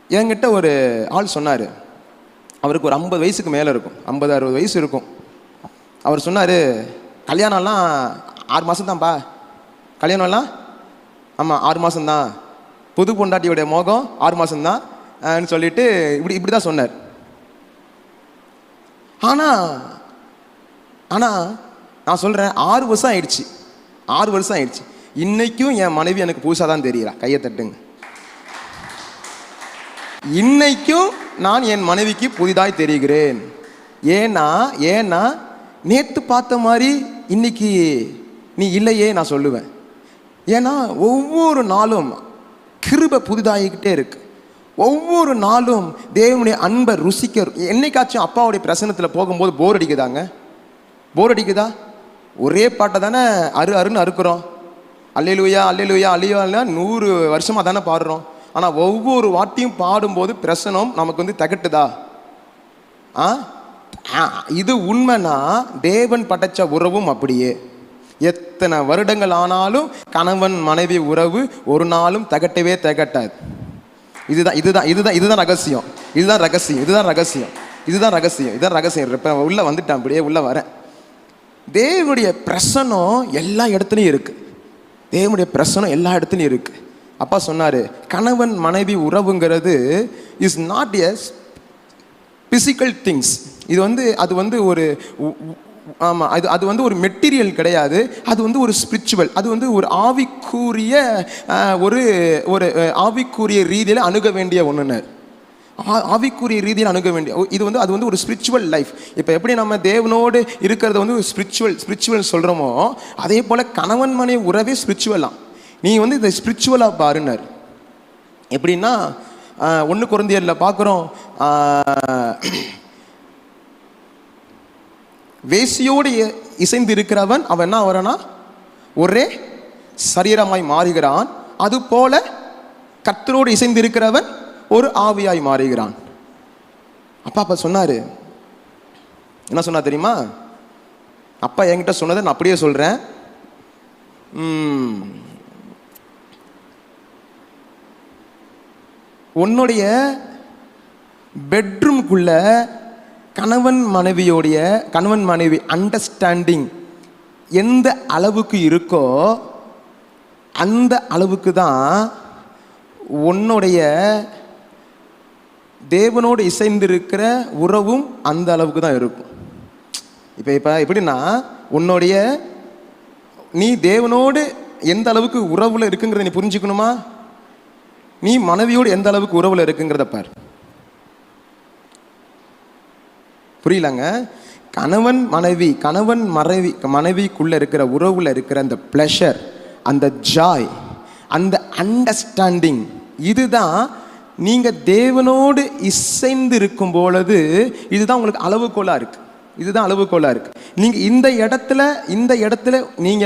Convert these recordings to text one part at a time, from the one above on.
என்கிட்ட ஒரு ஆள் சொன்னார், அவருக்கு ஒரு 50 வயசுக்கு மேலே இருக்கும், 50-60 வயசு இருக்கும். அவர் சொன்னார், கல்யாணம்லாம் 6 மாதம் தான்ப்பா, கல்யாணம்லாம் ஆமாம் 6 மாதம்தான், புது பொண்டாட்டியோடைய மோகம் 6 மாதம்தான் சொல்லிட்டு இப்படி தான் சொன்னார். ஆனால் நான் சொல்கிறேன், 6 வருஷம் ஆயிடுச்சு, 6 வருஷம் ஆயிடுச்சு. இன்னைக்கும் என் மனைவி எனக்கு புதுசாக தான் தெரிகிறா. கையை தட்டுங்க. இன்னைக்கும் நான் என் மனைவிக்கு புதிதாய் தெரிகிறேன். ஏன்னா நேற்று பார்த்த மாதிரி இன்னைக்கு நீ இல்லையே நான் சொல்லுவேன். ஏன்னா ஒவ்வொரு நாளும் கிருபை புதிதாகிக்கிட்டே இருக்கு. ஒவ்வொரு நாளும் தேவனுடைய அன்பை ருசிக்க. என்னைக்காச்சும் அப்பாவுடைய பிரசன்னத்தில் போகும்போது போர் அடிக்குதாங்க? போர் அடிக்குதா? ஒரே பாட்டை தானே அருன்னு அறுக்கிறோம். அல்லேலூயா அல்லேலூயா அல்லேலூயா 100 வருஷமாக தானே பாடுறோம். ஆனால் ஒவ்வொரு வாட்டியும் பாடும்போது பிரசனம் நமக்கு தகட்டுதா? இது உண்மைனா தேவன் படைச்ச உறவும் அப்படியே. எத்தனை வருடங்கள் ஆனாலும் கணவன் மனைவி உறவு ஒரு நாளும் தகட்டவே தகட்டாது. இதுதான் ரகசியம். இப்ப உள்ள வந்துட்டேன், அப்படியே உள்ள வரேன். தேவனுடைய பிரசனம் எல்லா இடத்துலையும் இருக்கு. தேவனுடைய பிரசனம் எல்லா இடத்துலையும் இருக்கு. அப்பா சொன்னாரு, கணவன் மனைவி உறவுங்கிறது is not a physical things. அது ஒரு ஆமாம், அது ஒரு மெட்டீரியல் கிடையாது. அது ஒரு ஸ்பிரிச்சுவல். அது ஒரு ஆவிக்குரிய ஒரு ஆவிக்குரிய ரீதியில் அணுக வேண்டிய ஒன்றுன்னு. ஆவிக்குரிய ரீதியில் அணுக வேண்டிய அது ஒரு ஸ்பிரிச்சுவல் லைஃப். இப்போ எப்படி நம்ம தேவனோடு இருக்கிறத ஒரு ஸ்பிரிச்சுவல் சொல்கிறோமோ, அதே போல் கணவன் மனைவி உறவே ஸ்பிரிச்சுவலாம். நீ இதை ஸ்பிரிச்சுவலாக பாருனர். எப்படின்னா 1 கொரிந்தியரில் பார்க்குறோம், வேசியோடு இசைந்து இருக்கிறவன் அவன் என்ன வரனா ஒரே சரீரமாய் மாறுகிறான். அதுபோல கர்த்தரோடு இசைந்து இருக்கிறவன் ஒரு ஆவியாய் மாறுகிறான். அப்பா சொன்னாரு, என்ன சொன்னா தெரியுமா? அப்பா என்கிட்ட சொன்னதை நான் அப்படியே சொல்றேன். உன்னுடைய பெட்ரூம்குள்ள கணவன் மனைவி அண்டர்ஸ்டாண்டிங் எந்த அளவுக்கு இருக்கோ அந்த அளவுக்கு தான் உன்னுடைய தேவனோடு இசைந்திருக்கிற உறவும் அந்த அளவுக்கு தான் இருக்கும். இப்போ எப்படின்னா, நீ தேவனோடு எந்த அளவுக்கு உறவுல இருக்குங்கிறத நீ புரிஞ்சுக்கணுமா? நீ மனைவியோடு எந்த அளவுக்கு உறவுல இருக்குங்கிறத பார். புரியலங்க? கணவன் மனைவிக்குள்ள இருக்கிற உறவுல இருக்கிற அந்த பிளஷர், அந்த ஜாய், அந்த அண்டர்ஸ்டாண்டிங், இதுதான் நீங்க தேவனோடு இசைந்து இருக்கும் பொழுது இதுதான் உங்களுக்கு அளவுகோலா இருக்கு. நீங்க இந்த இடத்துல நீங்க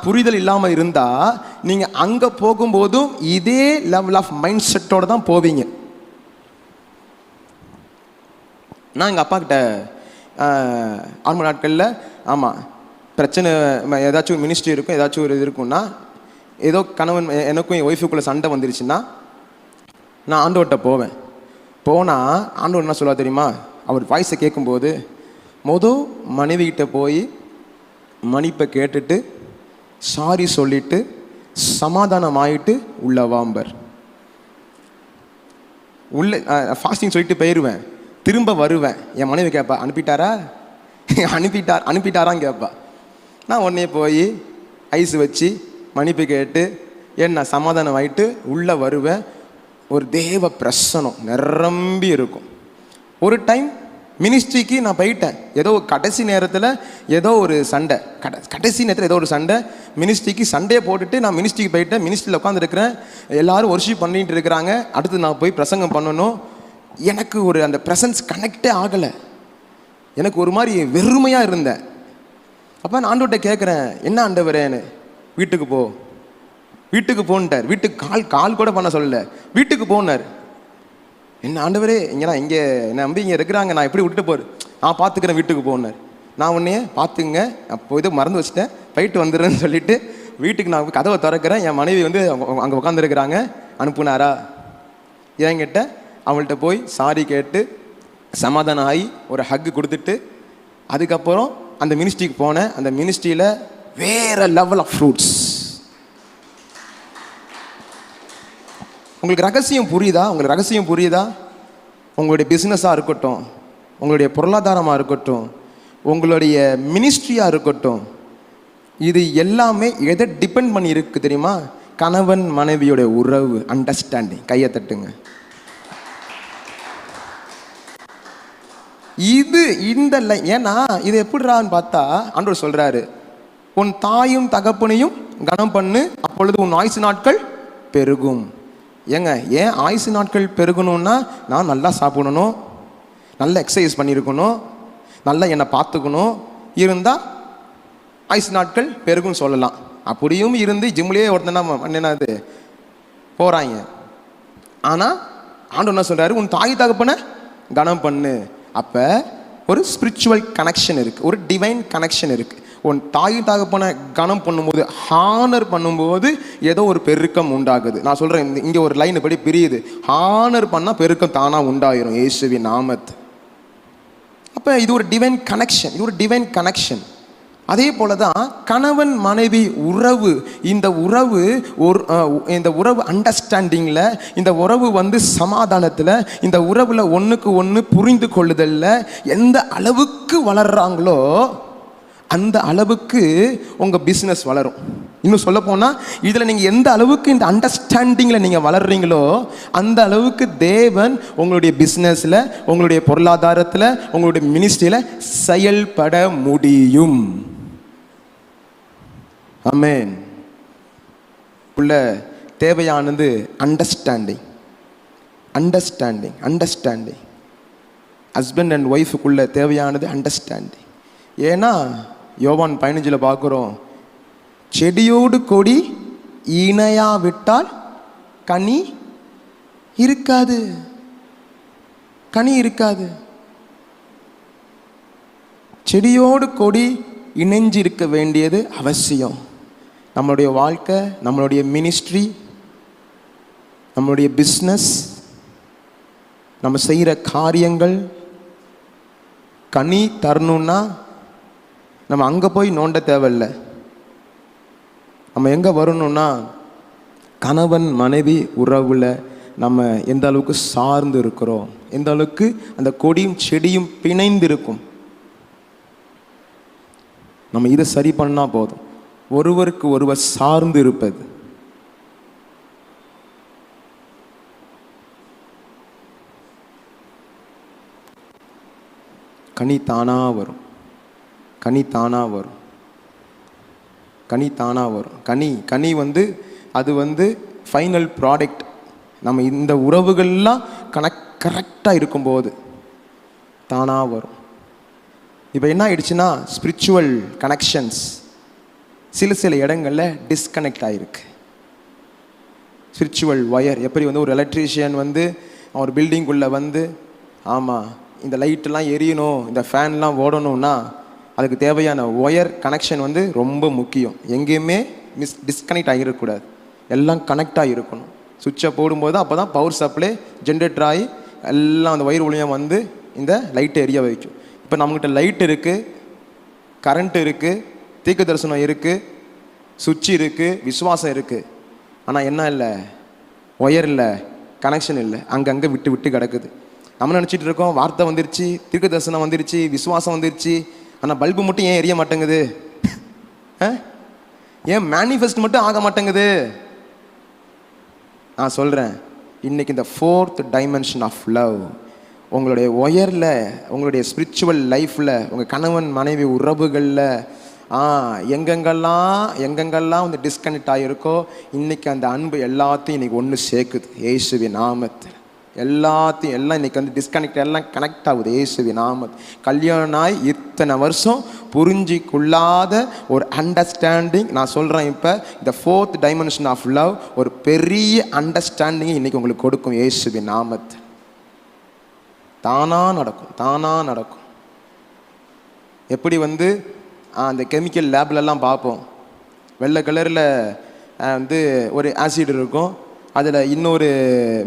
புரிதல் இல்லாம இருந்தா நீங்க அங்க போகும்போதும் இதே லெவல் ஆஃப் மைண்ட் செட்டோட தான் போவீங்க. நான் எங்கள் அப்பா கிட்ட ஆரம்ப நாட்களில் ஆமாம் பிரச்சனை, ஏதாச்சும் மினிஸ்ட்ரி இருக்கும், ஏதாச்சும் ஒரு இது இருக்கும்னா, ஏதோ கணவன் எனக்கும் என் ஒய்ஃபுக்குள்ளே சண்டை வந்துருச்சுன்னா நான் ஆண்டவர்கிட்ட போனால் ஆண்டவர் என்ன சொல்லுவா தெரியுமா? அவர் வாய்ஸை கேட்கும்போது மனைவிகிட்ட போய் மன்னிப்பை கேட்டுட்டு சாரி சொல்லிட்டு சமாதானம் ஆகிட்டு உள்ள வாம்பர். உள்ள ஃபாஸ்டிங் சொல்லிட்டு போயிடுவேன். திரும்ப வருவேன். என் மனைவி கேட்பா, அனுப்பிட்டாரான்னு கேட்பா. நான் உடனே போய் ஐஸ் வச்சு மன்னிப்பு கேட்டு என்ன சமாதானம் ஆகிட்டு உள்ளே வருவேன். ஒரு தேவ பிரசனம் நிரம்பி இருக்கும். ஒரு டைம் மினிஸ்ட்ரிக்கு நான் போயிட்டேன். ஏதோ கடைசி நேரத்தில் ஏதோ ஒரு சண்டை மினிஸ்ட்ரிக்கு சண்டையை போட்டுட்டு நான் மினிஸ்ட்ரிக்கு போயிட்டேன். மினிஸ்ட்ரியில் உட்காந்துருக்கிறேன், எல்லாரும் ஒர்ஷிப் பண்ணிட்டு இருக்கிறாங்க. அடுத்து நான் போய் பிரசங்கம் பண்ணணும். எனக்கு அந்த ப்ரெசன்ஸ் கனெக்டே ஆகலை. எனக்கு ஒரு மாதிரி வெறுமையாக இருந்தேன். அப்போ நான் ஆண்டவர்கிட்ட கேட்குறேன், என்ன ஆண்டவரேன்னு. வீட்டுக்கு போன்ட்டார். வீட்டுக்கு கால் கூட பண்ண சொல்லலை, வீட்டுக்கு போனார். என்ன ஆண்டவரே, இங்கே என்ன நம்பி இங்கே இருக்கிறாங்க, நான் எப்படி விட்டுட்டு போகிறேன்? நான் பார்த்துக்கிறேன், வீட்டுக்கு போனார். நான் உடனே பார்த்துங்க, அப்போ இதை மறந்து வச்சுட்டேன், போயிட்டு வந்துடுறேன்னு சொல்லிட்டு வீட்டுக்கு நான் கதவை திறக்கிறேன். என் மனைவி அங்கே உட்காந்துருக்கிறாங்க. அனுப்புனாரா? என்கிட்ட அவள்கிட்ட போய் சாரி கேட்டு சமாதானம் ஆகி ஒரு ஹக்கு கொடுத்துட்டு அதுக்கப்புறம் அந்த மினிஸ்ட்ரிக்கு போனேன். அந்த மினிஸ்ட்ரியில் வேற லெவல் ஆஃப் ஃப்ரூட்ஸ். உங்களுக்கு ரகசியம் புரியுதா? உங்களுக்கு ரகசியம் புரியுதா? உங்களுடைய பிஸ்னஸாக இருக்கட்டும், உங்களுடைய பொருளாதாரமாக இருக்கட்டும், உங்களுடைய மினிஸ்ட்ரியாக இருக்கட்டும், இது எல்லாமே எதை டிபெண்ட் பண்ணி இருக்கு தெரியுமா? கணவன் மனைவியோட உறவு, அண்டர்ஸ்டாண்டிங். கையை தட்டுங்க. இது இந்த ஏன்னா இது எப்படிறான்னு பார்த்தா ஆண்டவர் சொல்றாரு, உன் தாயும் தகப்பனையும் கனம் பண்ணு, அப்பொழுது உன் ஆயுசு நாட்கள் பெருகும். ஏங்க, ஏன் ஆயுசு நாட்கள் பெருகணும்னா நான் நல்லா சாப்பிடணும், நல்லா எக்ஸசைஸ் பண்ணியிருக்கணும், நல்லா என்னை பார்த்துக்கணும், இருந்தால் ஆயுசு நாட்கள் பெருகும்னு சொல்லலாம். அப்படியும் இருந்து ஜிம்லேயே ஒருத்தனா என்னது போகிறாங்க. ஆனால் ஆண்டவர் என்ன சொல்கிறாரு, உன் தாய் தகப்பனை கனம் பண்ணு. அப்போ ஒரு ஸ்பிரிச்சுவல் கனெக்ஷன் இருக்குது, ஒரு டிவைன் கனெக்ஷன் இருக்குது. உன் தாய் தகப்பனை கனம் பண்ணும்போது, ஹானர் பண்ணும்போது ஏதோ ஒரு பெருக்கம் உண்டாகுது. நான் சொல்கிறேன், இங்கே ஒரு லைன் படி பிரியுது. ஹானர் பண்ணால் பெருக்கம் தானாக உண்டாயிரும் இயேசுவின் நாமத்து. அப்போ இது ஒரு டிவைன் கனெக்ஷன், இது ஒரு டிவைன் கனெக்ஷன். அதே போல தான் கணவன் மனைவி உறவு. இந்த உறவு அண்டர்ஸ்டாண்டிங்கில், இந்த உறவு சமாதானத்தில், இந்த உறவில் ஒன்றுக்கு ஒன்று புரிந்து கொள்ளுதல்ல எந்த அளவுக்கு வளர்றாங்களோ அந்த அளவுக்கு உங்கள் பிஸ்னஸ் வளரும். இன்னும் சொல்ல போனால் இதில் நீங்கள் எந்த அளவுக்கு இந்த அண்டர்ஸ்டாண்டிங்கில் நீங்கள் வளர்றீங்களோ அந்த அளவுக்கு தேவன் உங்களுடைய பிஸ்னஸில், உங்களுடைய பொருளாதாரத்தில், உங்களுடைய மினிஸ்ட்ரியில் செயல்பட முடியும். ஆமென். உள்ள தேவையானது அண்டர்ஸ்டாண்டிங். ஹஸ்பண்ட் அண்ட் ஒய்ஃபுக்குள்ள தேவையானது அண்டர்ஸ்டாண்டிங். ஏன்னா யோவான் 15 பார்க்குறோம், செடியோடு கொடி இணையா விட்டால் கனி இருக்காது. செடியோடு கொடி இணைஞ்சிருக்க வேண்டியது அவசியம். நம்மளுடைய வாழ்க்கை, நம்மளுடைய மினிஸ்ட்ரி, நம்மளுடைய பிஸ்னஸ், நம்ம செய்கிற காரியங்கள் கனி தரணும்னா நம்ம அங்கே போய் நோண்ட தேவையில்லை. நம்ம எங்கே வரணும்னா கணவன் மனைவி உறவில் நம்ம எந்த அளவுக்கு சார்ந்து இருக்கிறோம், எந்த அளவுக்கு அந்த கொடியும் செடியும் பிணைந்து இருக்கும், நம்ம இதை சரி பண்ணால் போதும். ஒருவருக்கு ஒருவர் சார்ந்து இருப்பது. கனி தானா வரும். கனி அது ஃபைனல் ப்ராடக்ட். நம்ம இந்த உறவுகள்லாம் கரெக்டாக இருக்கும்போது தானாக வரும். இப்போ என்ன ஆயிடுச்சுன்னா, ஸ்பிரிச்சுவல் கனெக்ஷன்ஸ் சில இடங்களில் டிஸ்கனெக்ட் ஆகிருக்கு. ஸ்பிரிச்சுவல் ஒயர் எப்படி ஒரு எலக்ட்ரீஷியன் அவர் பில்டிங்குள்ளே ஆமாம் இந்த லைட்டெல்லாம் எரியணும், இந்த ஃபேன்லாம் ஓடணும்னா அதுக்கு தேவையான ஒயர் கனெக்ஷன் ரொம்ப முக்கியம். எங்கேயுமே டிஸ்கனெக்ட் ஆகிடக்கூடாது, எல்லாம் கனெக்டாக இருக்கணும். சுவிட்சை போடும்போது அப்போ தான் பவர் சப்ளை ஜென்ரேட்டர் ஆகி எல்லாம் அந்த ஒயர் மூலியம் இந்த லைட்டை எரிய வைக்கும். இப்போ நம்மகிட்ட லைட் இருக்குது, கரண்ட் இருக்குது, தீர்க்க தரிசனம் இருக்குது, சுவிட்ச் இருக்குது, விசுவாசம் இருக்குது. ஆனால் என்ன இல்லை, ஒயர் இல்லை, கனெக்ஷன் இல்லை, அங்கங்கே விட்டு கிடக்குது. நம்ம நினச்சிட்டு இருக்கோம் வார்த்தை வந்துருச்சு, தீர்க்க தரிசனம் வந்துருச்சு, விசுவாசம் வந்துருச்சு, ஆனால் பல்பு மட்டும் ஏன் எரிய மாட்டேங்குது? ஏன் மேனிஃபெஸ்ட் மட்டும் ஆக மாட்டேங்குது? நான் சொல்கிறேன், இன்னைக்கு இந்த 4th டைமென்ஷன் ஆஃப் லவ் உங்களுடைய ஒயரில், உங்களுடைய ஸ்பிரிச்சுவல் லைஃப்பில், உங்கள் கணவன் மனைவி உறவுகளில் எங்கெங்கெல்லாம் டிஸ்கனெக்ட் ஆகிருக்கோ இன்னைக்கு அந்த அன்பு எல்லாத்தையும் இன்னைக்கு ஒன்று சேர்க்குது இயேசுவின் நாமத்தில். எல்லாம் இன்னைக்கு டிஸ்கனெக்ட், எல்லாம் கனெக்ட் ஆகுது இயேசுவின் நாமத்தில். கல்யாணம் இத்தனை வருஷம் புரிஞ்சிக்கொள்ளாத ஒரு அண்டர்ஸ்டாண்டிங், நான் சொல்கிறேன் இப்போ இந்த 4th டைமென்ஷன் ஆஃப் லவ் ஒரு பெரிய அண்டர்ஸ்டாண்டிங் இன்னைக்கு உங்களுக்கு கொடுக்கும் இயேசுவின் நாமத்தில். தானாக நடக்கும். எப்படி அந்த கெமிக்கல் லேப்லெல்லாம் பார்ப்போம், வெள்ளை கலரில் ஒரு ஆசிட் இருக்கும், அதில் இன்னொரு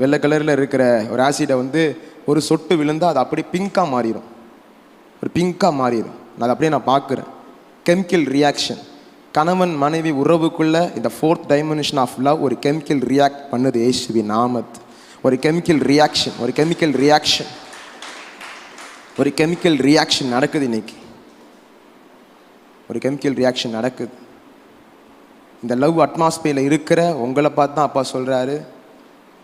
வெள்ளை கலரில் இருக்கிற ஒரு ஆசிடை வந்து ஒரு சொட்டு விழுந்தால் அது அப்படியே பிங்காக மாறிடும், ஒரு பிங்காக மாறிடும். அதை அப்படியே நான் பார்க்குறேன். Chemical reaction. கணவன் மனைவி உறவுக்குள்ள இந்த 4th டைமென்ஷன் ஆஃப் லவ் ஒரு கெமிக்கல் ரியாக்ட் பண்ணுது இயேசுவின் நாமத்தில். ஒரு கெமிக்கல் ரியாக்ஷன், ஒரு கெமிக்கல் ரியாக்ஷன், ஒரு கெமிக்கல் ரியாக்ஷன் நடக்குது இன்னைக்கு. ஒரு கெமிக்கல் ரியாக்ஷன் நடக்குது. இந்த லவ் அட்மாஸ்பியரில் இருக்கிற உங்களை பார்த்து தான் அப்பா சொல்கிறாரு,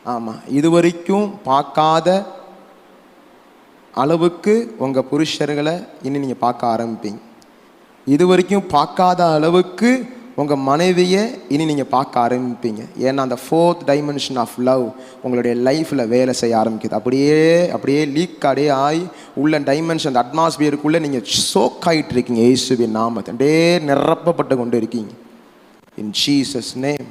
ஆமாம், இது வரைக்கும் பார்க்காத அளவுக்கு உங்கள் புருஷர்களை இனி நீங்கள் பார்க்க ஆரம்பிப்பீங்க. இது வரைக்கும் பார்க்காத அளவுக்கு உங்கள் மனைவியை இனி நீங்கள் பார்க்க ஆரம்பிப்பீங்க. ஏன்னா அந்த 4th டைமென்ஷன் ஆஃப் லவ் உங்களுடைய லைஃப்பில் வேலை செய்ய ஆரம்பிக்குது. அப்படியே லீக் ஆகி உள்ள டைமென்ஷன், அந்த அட்மாஸ்பியருக்குள்ளே நீங்கள் சோக் ஆகிட்டு இருக்கீங்க. இயேசுவின் நாமத்தில் அப்படியே நிரப்பப்பட்டு கொண்டு இருக்கீங்க. In Jesus' name.